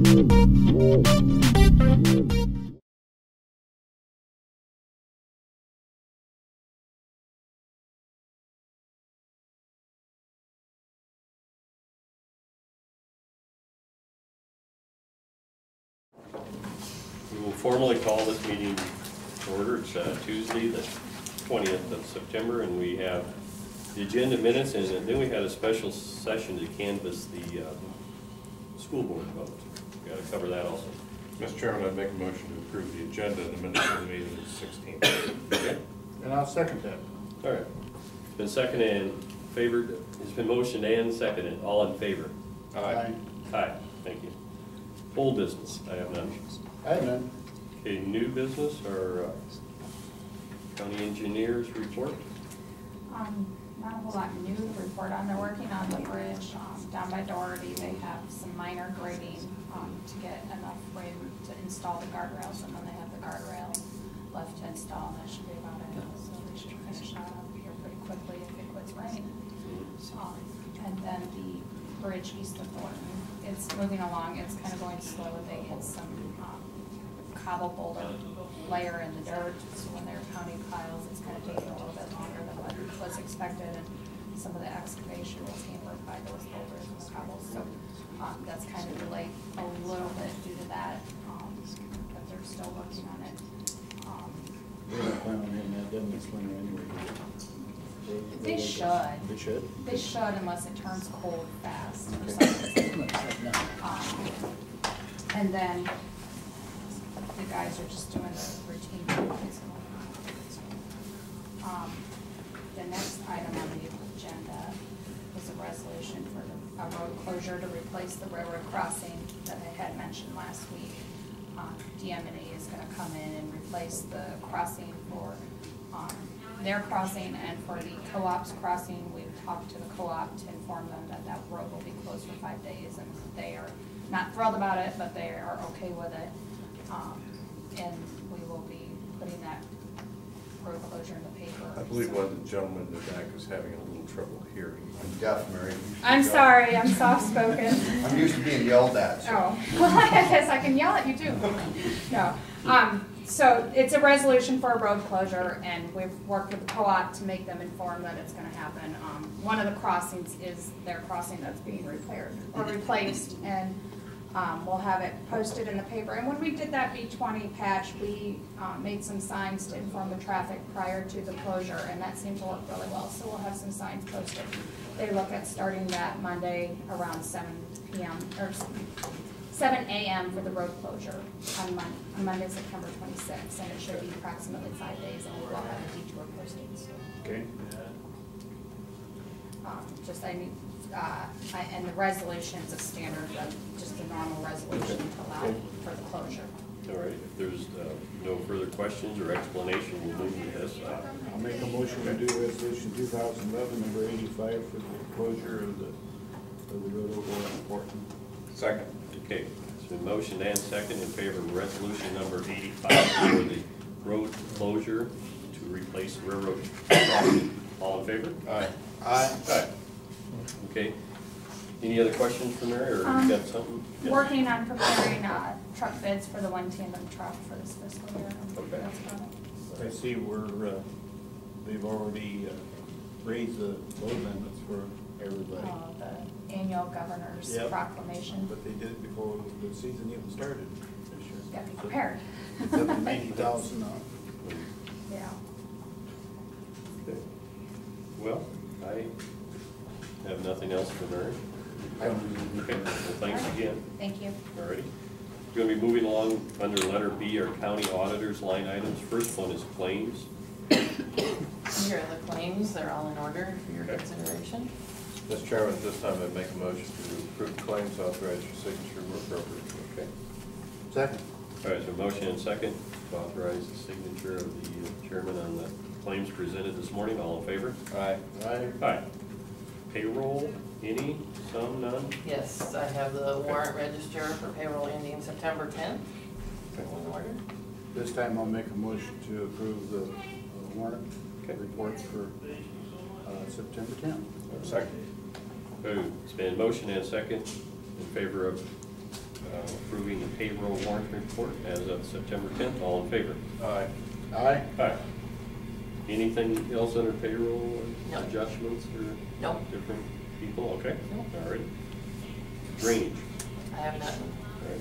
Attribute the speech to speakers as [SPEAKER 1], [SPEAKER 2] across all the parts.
[SPEAKER 1] We will formally call this meeting to order. It's Tuesday, the 20th of September, and we have the agenda minutes, and then we had a special session to canvass the school board vote. We got to cover that also.
[SPEAKER 2] Mr. Chairman, I'd make a motion to approve the agenda in the minutes of the meeting of the 16th.
[SPEAKER 1] Okay.
[SPEAKER 3] And I'll second that.
[SPEAKER 1] All right. It's been seconded and favored. It's been motioned and seconded. All in favor?
[SPEAKER 2] Aye.
[SPEAKER 1] Aye. Thank you. Old business. I have none.
[SPEAKER 3] I have none.
[SPEAKER 1] Okay, new business or county engineers report?
[SPEAKER 4] Not a whole lot new to report on. They're working on the bridge down by Doherty. They have some minor grading to get enough room to install the guardrails, and then they have the guardrail left to install, and that should be about it. So they should finish that up here pretty quickly if it quits raining. And then the bridge east of Thornton, it's moving along. It's kind of going slow. They hit some cobble boulder layer in the dirt, so when they're pounding piles, it's kind of taking a little bit longer than what was expected, and some of the excavation was hampered by those boulders and the cobbles. So that's kind of delayed a little bit due to that, but they're still working on it.
[SPEAKER 3] They don't plan on hitting that done this winter anyway.
[SPEAKER 4] They should.
[SPEAKER 3] They should?
[SPEAKER 4] They should, unless it turns cold fast or
[SPEAKER 3] Okay.
[SPEAKER 4] something. And then the guys are just doing the routine maintenance. The next item on the agenda is a resolution for a road closure to replace the railroad crossing that I had mentioned last week. DM&E is going to come in and replace the crossing for their crossing, and for the co-op's crossing, we've talked to the co-op to inform them that that road will be closed for 5 days, and they are not thrilled about it, but they are okay with it. And we will be putting that road closure in the paper.
[SPEAKER 2] I believe one of the gentlemen in the back is having a little trouble hearing.
[SPEAKER 5] I'm deaf, Mary.
[SPEAKER 4] I'm sorry, I'm soft-spoken.
[SPEAKER 5] I'm used to being yelled at. So.
[SPEAKER 4] Oh, well, I guess I can yell at you too. No. So it's a resolution for a road closure, and we've worked with the co-op to make them informed that it's going to happen. One of the crossings is their crossing that's being repaired or replaced, and we'll have it posted in the paper. And when we did that B20 patch, we made some signs to inform the traffic prior to the closure, and that seemed to work really well. So we'll have some signs posted. They look at starting that Monday around 7 p.m. or 7 a.m. for the road closure on Monday, September 26th, and it should be approximately 5 days, and we will have a detour posted. So.
[SPEAKER 3] Okay.
[SPEAKER 4] And the resolution is a standard, just a normal resolution to allow for the closure.
[SPEAKER 1] All right. If there's no further questions or explanation, we'll move to this.
[SPEAKER 3] I'll make a motion to do resolution 2011 number 85 for the closure of the road over Thornton.
[SPEAKER 2] Second.
[SPEAKER 1] Okay. It's been motioned and second in favor of resolution number 85 for the road closure to replace railroad. All in favor?
[SPEAKER 2] Aye.
[SPEAKER 5] Aye.
[SPEAKER 1] Aye. Okay. Any other questions for Mary, or you got something? Yes.
[SPEAKER 4] Working on preparing truck bids for the one tandem truck for this fiscal year.
[SPEAKER 1] Okay.
[SPEAKER 4] That's about it.
[SPEAKER 3] I see where they've already raised the load limits for everybody.
[SPEAKER 4] The annual governor's proclamation.
[SPEAKER 3] But they did it before the season even started this year.
[SPEAKER 4] Got to be prepared.
[SPEAKER 3] It's up to 90,000 now.
[SPEAKER 4] Yeah.
[SPEAKER 1] Okay. Well, I have nothing else for Mary. Okay. Well, thanks again.
[SPEAKER 4] Thank you.
[SPEAKER 1] All righty. We're going to be moving along under letter B, our county auditors line items. First one is claims.
[SPEAKER 6] Here are the claims. They're all in order for your consideration.
[SPEAKER 2] Mr. Chairman, at this time I'd make a motion to approve claims, authorize your signature where appropriate.
[SPEAKER 1] Okay.
[SPEAKER 3] Second.
[SPEAKER 1] All right, so motion and second to authorize the signature of the chairman on the claims presented this morning. All in favor?
[SPEAKER 2] Aye.
[SPEAKER 3] Aye.
[SPEAKER 1] Aye. Payroll, any, some, none?
[SPEAKER 6] Yes, I have the warrant register for payroll ending September 10th. In order.
[SPEAKER 3] This time I'll make a motion to approve the warrant reports for September 10th.
[SPEAKER 2] Second.
[SPEAKER 1] It's been motion and second in favor of approving the payroll warrant report as of September 10th. All in favor?
[SPEAKER 2] Aye.
[SPEAKER 3] Aye.
[SPEAKER 1] Aye. Anything else under payroll
[SPEAKER 6] No.
[SPEAKER 1] adjustments or
[SPEAKER 6] No.
[SPEAKER 1] different people? Okay.
[SPEAKER 6] No.
[SPEAKER 1] All right. Drainage.
[SPEAKER 6] I have nothing.
[SPEAKER 1] All right.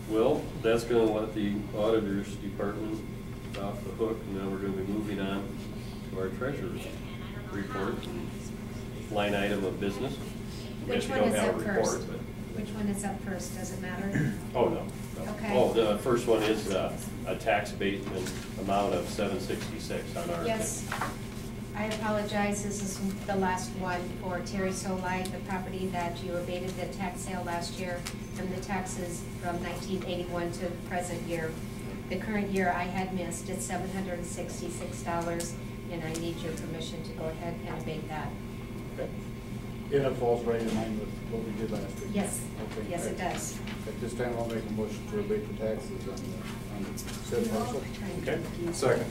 [SPEAKER 1] Well, that's gonna let the auditors department off the hook. Now we're gonna be moving on to our treasurer's report and line item of business. I guess
[SPEAKER 7] Which
[SPEAKER 1] we
[SPEAKER 7] one
[SPEAKER 1] don't
[SPEAKER 7] is
[SPEAKER 1] have a
[SPEAKER 7] up
[SPEAKER 1] report,
[SPEAKER 7] first?
[SPEAKER 1] but-
[SPEAKER 7] Which one is up first, does it matter?
[SPEAKER 1] Oh, no. No.
[SPEAKER 7] Okay.
[SPEAKER 1] Oh, the first one is a tax abatement amount of $766 on our.
[SPEAKER 7] Yes, I apologize, this is the last one for Terry Solai, the property that you abated the tax sale last year from the taxes from 1981 to the present year. The current year I had missed, it's $766, and I need your permission to go ahead and abate that.
[SPEAKER 1] Okay.
[SPEAKER 3] And it falls right in line with what we did last week.
[SPEAKER 7] Yes,
[SPEAKER 3] Okay.
[SPEAKER 7] yes it does.
[SPEAKER 3] At this time, I'll make a motion to abate the taxes on the said parcel.
[SPEAKER 1] Okay.
[SPEAKER 2] Second.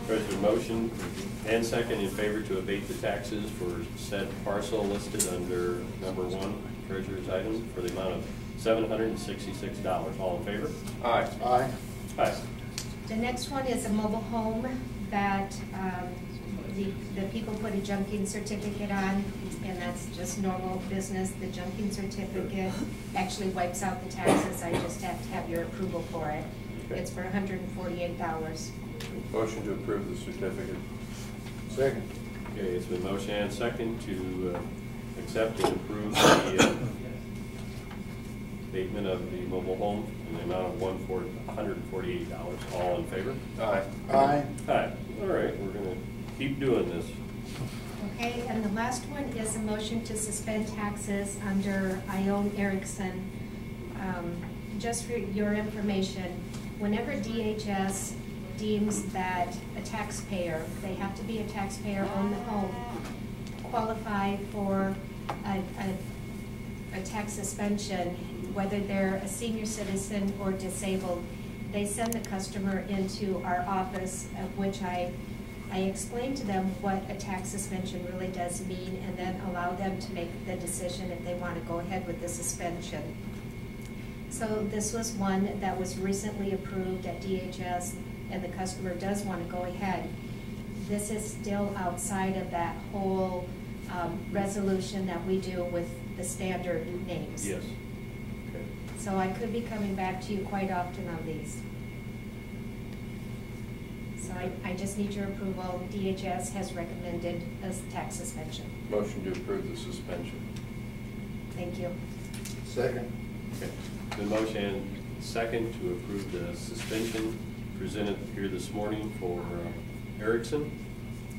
[SPEAKER 1] There's a motion and second in favor to abate the taxes for said parcel listed under number 1, treasurer's item, for the amount of $766. All in favor?
[SPEAKER 2] Aye.
[SPEAKER 3] Aye.
[SPEAKER 1] Aye.
[SPEAKER 7] The next one is a mobile home that the people put a junking certificate on, and that's just normal business. The junking certificate actually wipes out the taxes. I just have to have your approval for it.
[SPEAKER 1] Okay.
[SPEAKER 7] It's for $148.
[SPEAKER 2] Motion to approve the certificate.
[SPEAKER 3] Second.
[SPEAKER 1] Okay, it's been motion and second to accept and approve the abatement of the mobile home in the amount of $148. All in favor?
[SPEAKER 2] Aye.
[SPEAKER 3] Aye.
[SPEAKER 1] Aye. All right, we're gonna keep doing this.
[SPEAKER 7] Okay, and the last one is a motion to suspend taxes under Ione Erickson. Just for your information, whenever DHS deems that a taxpayer, they have to be a taxpayer on the home, qualify for a tax suspension, whether they're a senior citizen or disabled, they send the customer into our office, of which I explain to them what a tax suspension really does mean, and then allow them to make the decision if they want to go ahead with the suspension. So this was one that was recently approved at DHS, and the customer does want to go ahead. This is still outside of that whole resolution that we do with the standard names.
[SPEAKER 1] Yes. Okay.
[SPEAKER 7] So I could be coming back to you quite often on these. So I just need your approval. DHS has recommended a tax suspension.
[SPEAKER 2] Motion to approve the suspension.
[SPEAKER 7] Thank you.
[SPEAKER 3] Second.
[SPEAKER 1] Okay. The motion and second to approve the suspension presented here this morning for Erickson.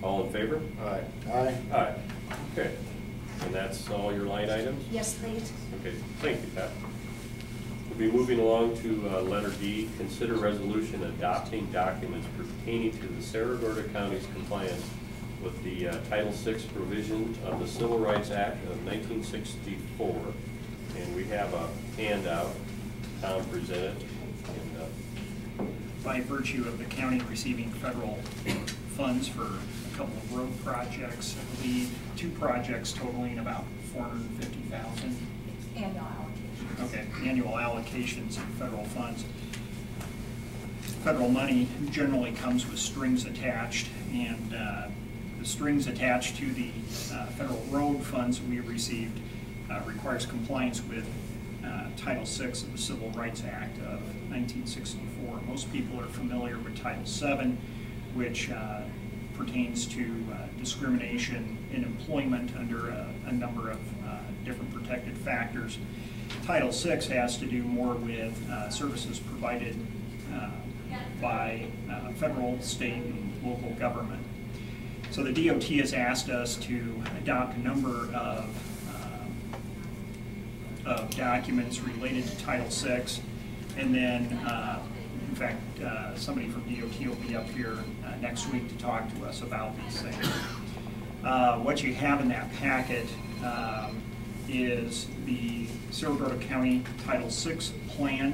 [SPEAKER 1] All in favor?
[SPEAKER 2] Aye.
[SPEAKER 3] Aye.
[SPEAKER 1] Aye. Okay. And that's all your line items?
[SPEAKER 7] Yes, please.
[SPEAKER 1] Okay, thank you, Pat. We'll be moving along to letter D, consider resolution adopting documents pertaining to the Cerro Gordo County's compliance with the Title VI provision of the Civil Rights Act of 1964. And we have a handout, Tom presented.
[SPEAKER 8] By virtue of the county receiving federal funds for a couple of road projects, I believe 2 projects totaling about $450,000.
[SPEAKER 4] Annual allocation.
[SPEAKER 8] Okay, annual allocations of federal funds. Federal money generally comes with strings attached, and the strings attached to the federal road funds we received requires compliance with Title VI of the Civil Rights Act of 1964. Most people are familiar with Title VII, which pertains to discrimination in employment under a number of different protected factors. Title VI has to do more with services provided by federal, state, and local government. So the DOT has asked us to adopt a number of documents related to Title VI, and then, in fact, somebody from DOT will be up here next week to talk to us about these things. What you have in that packet is the Cerro Gordo County Title VI plan,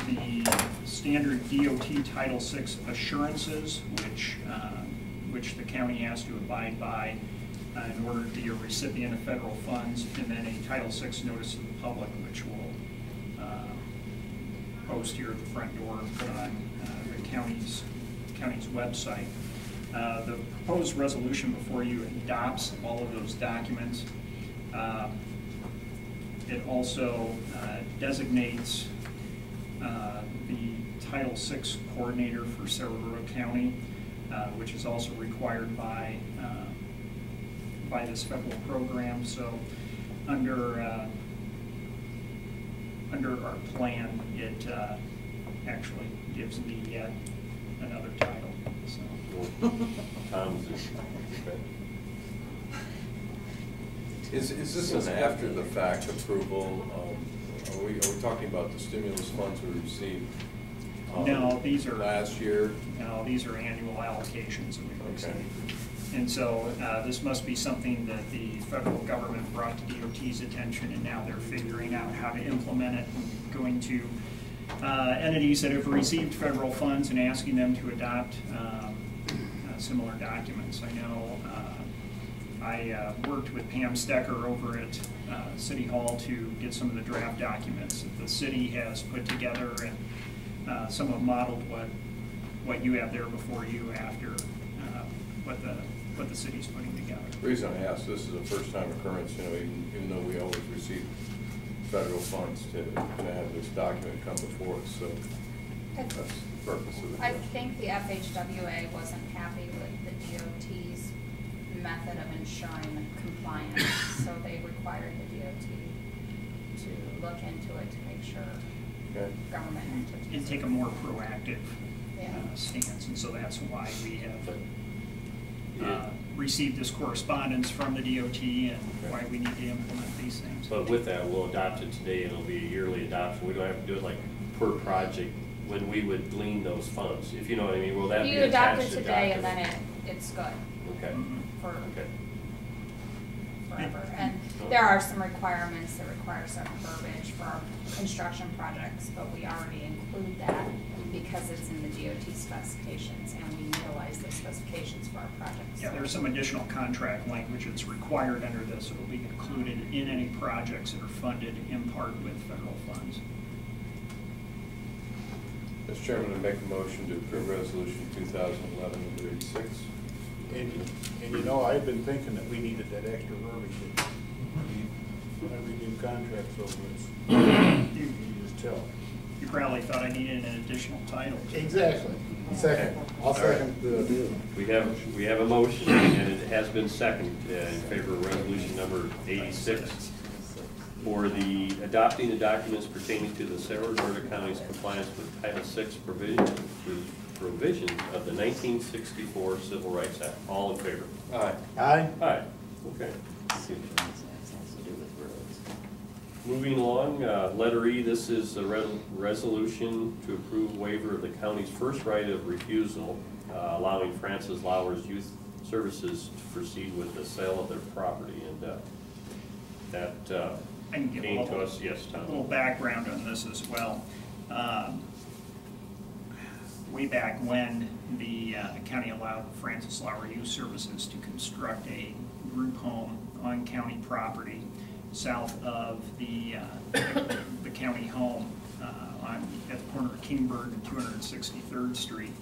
[SPEAKER 8] the standard DOT Title VI assurances, which the county has to abide by, in order to be a recipient of federal funds, and then a Title VI notice to the public, which will post here at the front door and put on the county's website. The proposed resolution before you adopts all of those documents. It also designates the Title VI coordinator for Sarasota County, which is also required by this federal program. So under our plan, it actually gives me yet another title. So.
[SPEAKER 1] Tom's is, okay.
[SPEAKER 2] Is this an after-the-fact approval? Are we talking about the stimulus funds we received?
[SPEAKER 8] No, these are
[SPEAKER 2] last year?
[SPEAKER 8] No, these are annual allocations that we've received.
[SPEAKER 2] Okay.
[SPEAKER 8] And so this must be something that the federal government brought to DOT's attention, and now they're figuring out how to implement it and going to entities that have received federal funds and asking them to adopt similar documents. I know I worked with Pam Stecker over at City Hall to get some of the draft documents that the city has put together, and somewhat modeled what you have there before you after what the city's putting together.
[SPEAKER 2] The reason I ask, this is a first-time occurrence, you know, even though we always receive federal funds to have this document come before us, so that's the purpose of it.
[SPEAKER 4] I think the FHWA wasn't happy with the DOT's method of ensuring compliance, so they required the DOT to look into it to make sure government entities.
[SPEAKER 8] And take a more proactive
[SPEAKER 4] Yeah.
[SPEAKER 8] stance, and so that's why we have received this correspondence from the DOT and why we need to implement these things.
[SPEAKER 1] But with that, we'll adopt it today, and it'll be a yearly adoption. We don't have to do it like per project when we would glean those funds, if you know what I mean. Will that be
[SPEAKER 4] You adopt
[SPEAKER 1] attached
[SPEAKER 4] it
[SPEAKER 1] to
[SPEAKER 4] today and
[SPEAKER 1] document?
[SPEAKER 4] then it's good
[SPEAKER 1] Okay.
[SPEAKER 4] for
[SPEAKER 1] Okay.
[SPEAKER 4] forever. And there are some requirements that require certain verbiage for our construction projects, but we already include that because it's in the DOT specifications, and we utilize those specifications for our projects.
[SPEAKER 8] Yeah, there's some additional contract language that's required under this. It will be included in any projects that are funded in part with federal funds.
[SPEAKER 2] Mr. Chairman, I make a motion to approve resolution 2011-86.
[SPEAKER 3] And you know, I've been thinking that we needed that extra verbiage. When we do contracts over this, you just tell.
[SPEAKER 8] You probably thought I needed an additional title.
[SPEAKER 3] Exactly. Second. I'll second the.
[SPEAKER 1] We have a motion, and it has been seconded in favor of resolution number 86 for the adopting the documents pertaining to the Sarasota County's compliance with Title VI provisions of the 1964 Civil Rights Act. All in favor?
[SPEAKER 2] Aye.
[SPEAKER 3] Aye.
[SPEAKER 1] Aye. Okay. Moving along, letter E, this is a resolution to approve waiver of the county's first right of refusal, allowing Francis Lauer's Youth Services to proceed with the sale of their property. And that
[SPEAKER 8] I can give
[SPEAKER 1] came
[SPEAKER 8] a
[SPEAKER 1] to
[SPEAKER 8] little,
[SPEAKER 1] us, yes, Tom.
[SPEAKER 8] little background on this as well. Way back when the county allowed Francis Lauer Youth Services to construct a group home on county property south of the county home at the corner of Kingberg and 263rd Street.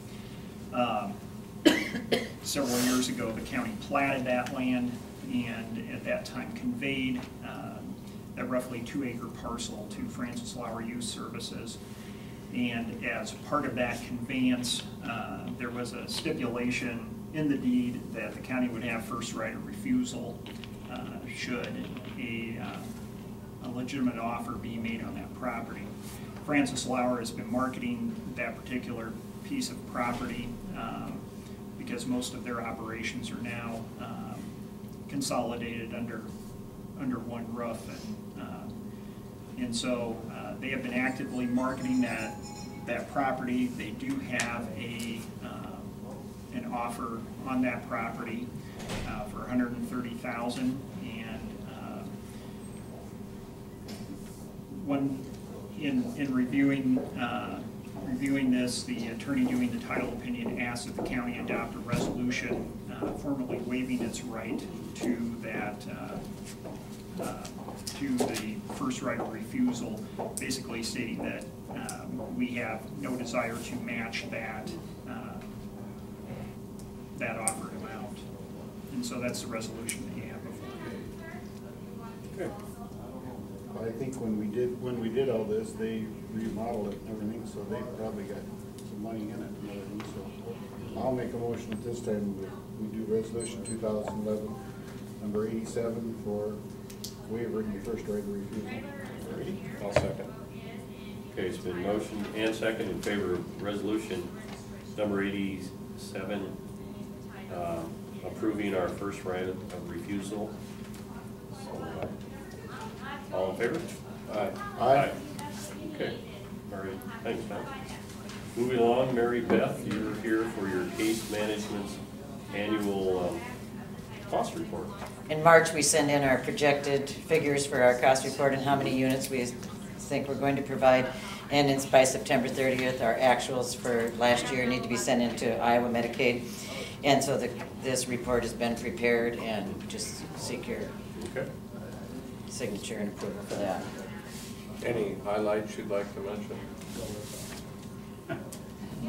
[SPEAKER 8] Several years ago, the county platted that land and at that time conveyed that roughly 2-acre parcel to Francis Lauer Youth Services. And as part of that conveyance, there was a stipulation in the deed that the county would have first right of refusal should a legitimate offer be made on that property. Francis Lauer has been marketing that particular piece of property because most of their operations are now consolidated under one roof, and so they have been actively marketing that property. They do have an offer on that property for $130,000, and in reviewing this, the attorney doing the title opinion asked that the county adopt a resolution formally waiving its right to that, to the first right of refusal, basically stating that we have no desire to match that, that offered amount. And so that's the resolution that you have before you.
[SPEAKER 2] Okay.
[SPEAKER 3] I think when we did all this, they remodeled it and everything, so they probably got some money in it and everything, so I'll make a motion at this time that we do resolution 2011, number 87 for waiving the first right of refusal.
[SPEAKER 2] I'll second.
[SPEAKER 1] Okay, it's been motion and second in favor of resolution number 87, approving our first right of refusal. So, all in favor?
[SPEAKER 2] Aye.
[SPEAKER 3] Aye.
[SPEAKER 1] Okay, all right, thanks, Tom. Moving along, Mary Beth, you're here for your case management's annual cost report.
[SPEAKER 9] In March, we send in our projected figures for our cost report and how many units we think we're going to provide. And it's by September 30th, our actuals for last year need to be sent into Iowa Medicaid. And so this report has been prepared, and just seek your signature and approval for that.
[SPEAKER 2] Any highlights you'd like to mention?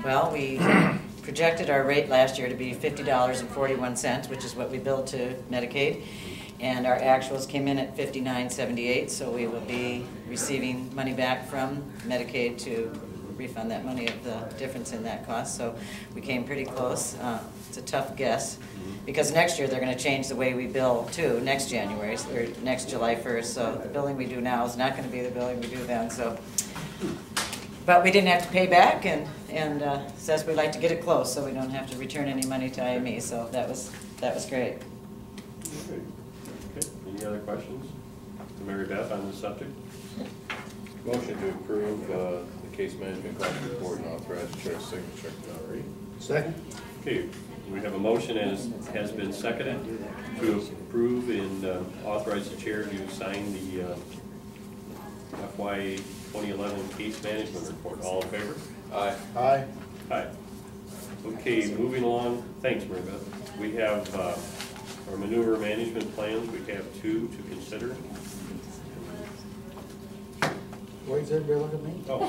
[SPEAKER 9] Well, we projected our rate last year to be $50.41, which is what we billed to Medicaid. And our actuals came in at $59.78, so we will be receiving money back from Medicaid to refund that money of the difference in that cost. So we came pretty close. It's a tough guess, because next year they're going to change the way we bill too, next January, or next July 1st. So the billing we do now is not going to be the billing we do then. So, but we didn't have to pay back, and says we like to get it close, so we don't have to return any money to IME. So that was great.
[SPEAKER 1] Okay. Any other questions to Mary Beth on this subject?
[SPEAKER 2] Motion to approve the case management cost report and authorize the chair's signature.
[SPEAKER 1] All right.
[SPEAKER 3] Second?
[SPEAKER 1] Okay, we have a motion as has been seconded to approve and authorize the chair to sign the FY 2011 case management report. All in favor?
[SPEAKER 2] Aye.
[SPEAKER 3] Aye.
[SPEAKER 1] Aye. Okay, moving along. Thanks, Mary Beth. We have our manure management plans. We have two to consider.
[SPEAKER 3] Why does everybody look at me?
[SPEAKER 1] Oh,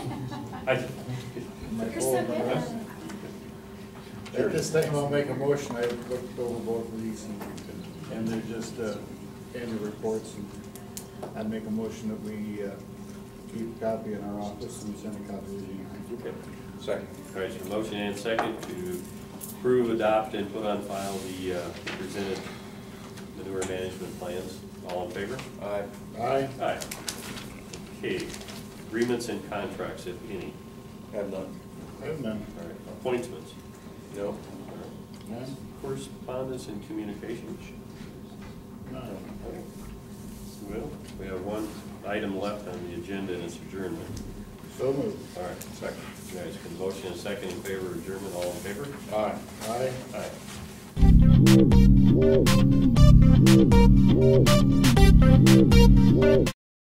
[SPEAKER 3] At this time, I'll make a motion. I looked over both of these, and they're just annual reports. And I'd make a motion that we keep a copy in our office and send a copy to you.
[SPEAKER 1] okay.
[SPEAKER 2] Second.
[SPEAKER 1] All right, so motion and second to approve, adopt, and put on file the presented manure management plans. All in favor?
[SPEAKER 2] Aye.
[SPEAKER 3] Aye.
[SPEAKER 1] Aye. Okay, agreements and contracts, if any.
[SPEAKER 2] Have none.
[SPEAKER 3] I have none.
[SPEAKER 1] All right, appointments.
[SPEAKER 2] No.
[SPEAKER 1] All right.
[SPEAKER 3] None?
[SPEAKER 1] Correspondence and communications.
[SPEAKER 3] None.
[SPEAKER 1] Well, we have one item left on the agenda, and it's adjournment.
[SPEAKER 3] So moved.
[SPEAKER 1] All right,
[SPEAKER 2] Second.
[SPEAKER 1] you guys can motion and second in favor of adjournment. All in favor?
[SPEAKER 3] Aye.
[SPEAKER 1] Aye.